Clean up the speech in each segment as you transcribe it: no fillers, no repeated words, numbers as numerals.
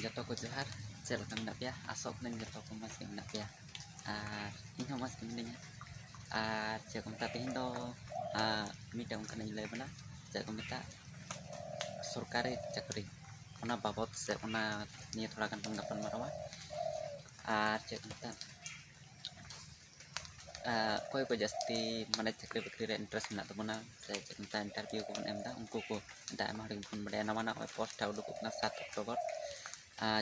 Joto ko johar cel ka menak ya asok neng joto ko mas menak ya ini mas mending cek ko meta tihin do midang kana ilai bana cek ko meta surkari cakri ona babot se ona niya thoda kan tanggapan marawa cek ko meta koy ko jasti mana cakri bakri re interest menak tabuna cek ko meta interview ko em da ungku ko da emang ring pun bade nama oi post tau do ko na 1 Oktober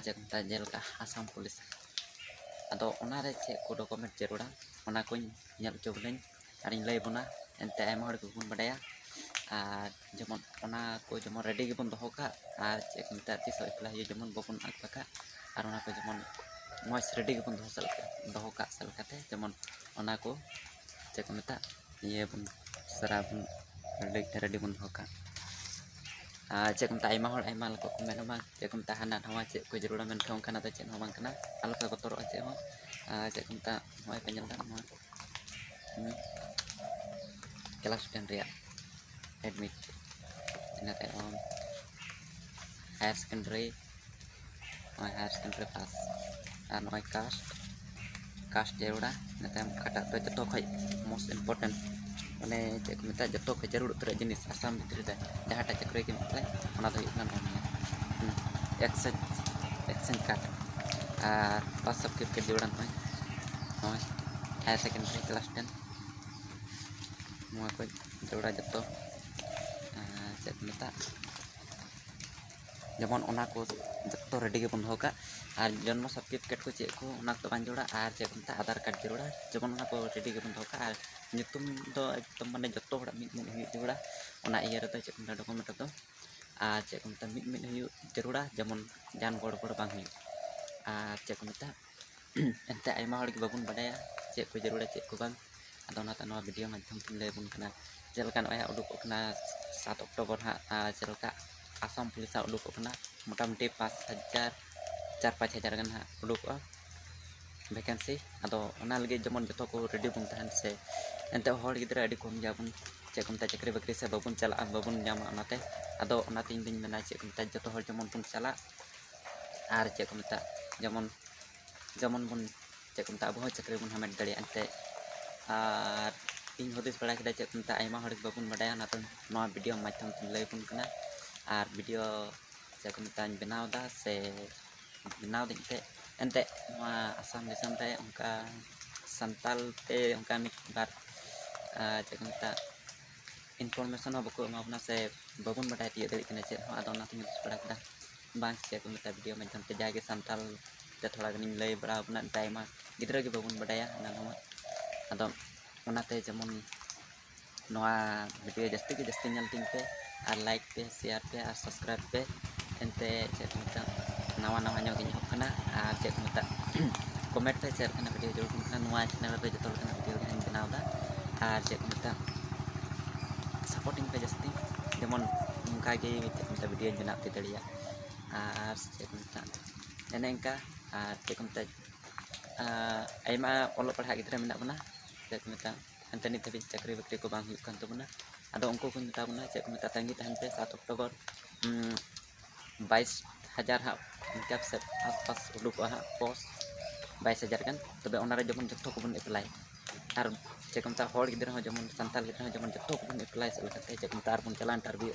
cek meta jel ka Assam Police atau ona re cek ko dokumen jarura ona ko nyal cobain ari lay buna ente emang hor ko pun bade jemon ona ko jemon ready gi pun doho ka cek meta ti so iklah ye jemon bopun akaka ar ona ko jemon mois ready gi pun doho ka sel kate jemon ona ko cek meta ye pun serabun ready pun doho ka cek meta aima hol aima ko komen ma cek meta hanan hawa cek ko jarura men kaung kana ta cek hawang kana alo ka kotor cek ho cek meta moy penyel kan mo kelas dan ria admit ina tay on higher secondary pass noi cast jarura na tam kata to joto khoi most important mane cek meta joto ke jarur tra jenis asam bhitri da jahata cakri ke mete ona do ikna non action card pas subscribe ke juran noi higher secondary kelas 10 mua ko jarura joto cek meta যেমন ona ko joto ready ge bondho ka ar jonmo certificate ko cek ko ona to ban jora ar cek meta aadhar card jarura যেমন ona ko ready ge bondho ka ar nyutum do ekdom mane joto hora mid hu jarura ona iya re cek meta document to cek meta mid hu jarura যেমন jan gor bang hu cek meta ente aima hor ge babun badaya cek ko jarura cek ko bang ado ona ta no video madhyam tin lay bun kana jelkan aya uduk kana 1 Oktober jelka Assam Police uduk kena motamoti 4,000 4-5,000 kan uduk vacancy atau ona lagi jemon joto ko ready bun tahan se ente hor gidra adi kom jabun cek kumta cakri bakri se babun cala babun nyama onate ado ona tin din mena cek kumta joto hor jemon pun cala ar cek kumta jemon pun cek kumta abo cakri bun hamet dari ante ar इन हदिस बड़ा के cek kumta aima hor babun badaya naton no video macam lay pun kena ar video cek kumta benaw da se benaw dinte ente asam disam te ongka santal te ongka mik bar cek kumta information bako mapna se babun badaya dia dari kena cek ado na tin bड़ा da bang cek kumta video macam te jage santal te thoda ganin lay bड़ा अपना time gidra ge babun badaya na no ado onate jemon noa video jasti nyal ting pe ar like pe share pe ar subscribe pe ente cek meta nawa nyok nyok kana cek meta comment pe share kana video jol kana noa channel pe jotol kana video yang benaw da cek meta supporting pe jasti jemon mungka ge cek meta video jenak te dalia cek meta enengka cek meta aima olo padha gidra menak bana cek meta ante ni tapi cakri bakri ko bang kan to bana ado ongko ko meta bana cek meta tangi tahan pe 1 Oktober 22,000 ha inkap set pas uduk pos 22,000 kan tobe onare jemon joto ko bun apply ar cek meta hor gidra ho jemon santal gidra jemon joto ko bun apply sel kate cek meta ar pun jalan interview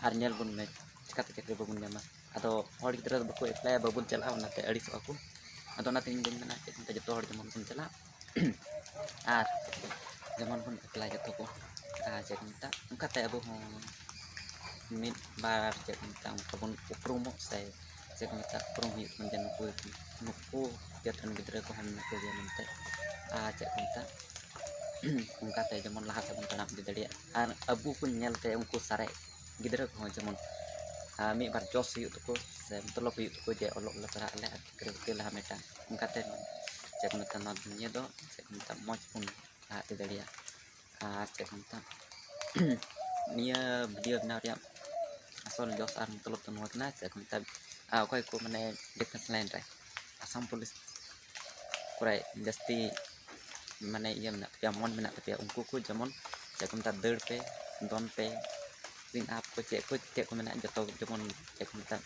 ar nyel bun me kate cakri babun nyama ado hor gidra bako apply babun chala onate aris aku ado na tin din na cek meta joto hor jemon pun chala ar jemon pun apply joto ko cek meta ongka te abo mid bar cek meta ongka pun uprumo se cek meta uprum hi menjan nuku jatan gidra ko han ko dia mente cek meta ongka te jemon lahat sabun tanam di dalia ar abu pun nyel te ongko sare gidra ko jemon mi bar jos yu to ko se tolop yu to ko je olok la tara ale kre la meta ongka te cek meta non nya do cek meta moj pun di dalia cek meta nia video benar ya asal jos ar tolop to kena cek meta koy ko mane defense line re Assam Police kurai jasti mane iya mena ya mon mena tapi ungku ko jamon cek meta deur pe don pe sin up ko cek ko mena joto jemon cek meta